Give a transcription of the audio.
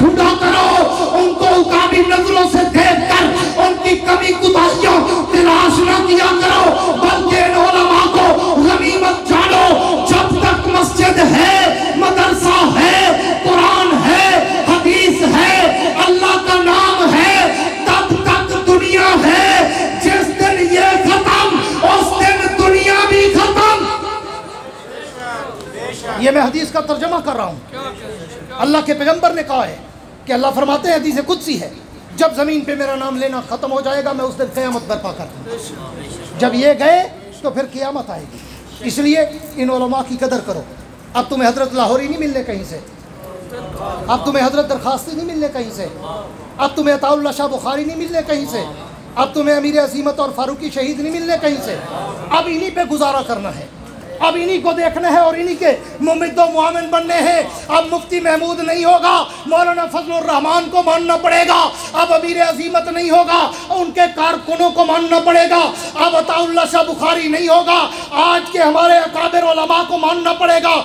ڈھونڈا کرو، ان کو عقابی نظروں سے دیکھ کر ان کی کمی کوتاہیوں تلاش نہ کیا کرو، بلکہ ان علماء کو غنیمت جانو۔ جب تک مسجد ہے، مدرسہ ہے، قرآن ہے، حدیث ہے، اللہ کا نام ہے، تب تک دنیا ہے۔ جس دن یہ ختم، اس دن دنیا بھی ختم۔ یہ میں حدیث کا ترجمہ کر رہا ہوں۔ اللہ کے پیغمبر نے کہا ہے کہ اللہ فرماتے ہیں، حدیث قدسی ہے، جب زمین پہ میرا نام لینا ختم ہو جائے گا، میں اس دن قیامت برپا کرتا ہوں۔ جب یہ گئے تو پھر قیامت آئے گی۔ اس لیے ان علماء کی قدر کرو۔ اب تمہیں حضرت لاہوری نہیں ملنے کہیں سے، اب تمہیں حضرت درخواستی نہیں ملنے کہیں سے، اب تمہیں عطا اللہ شاہ بخاری نہیں ملنے کہیں سے، اب تمہیں امیر عظیمت اور فاروقی شہید نہیں ملنے کہیں سے۔ اب انہی پہ گزارا کرنا ہے، اب انہی کو دیکھنا ہے اور انہی کے ممد و معاون بننے ہیں۔ اب مفتی محمود نہیں ہوگا، مولانا فضل الرحمان کو ماننا پڑے گا۔ اب امیر عظیمت نہیں ہوگا، ان کے کارکنوں کو ماننا پڑے گا۔ اب عطا اللہ شاہ بخاری نہیں ہوگا، آج کے ہمارے اکابر علماء کو ماننا پڑے گا۔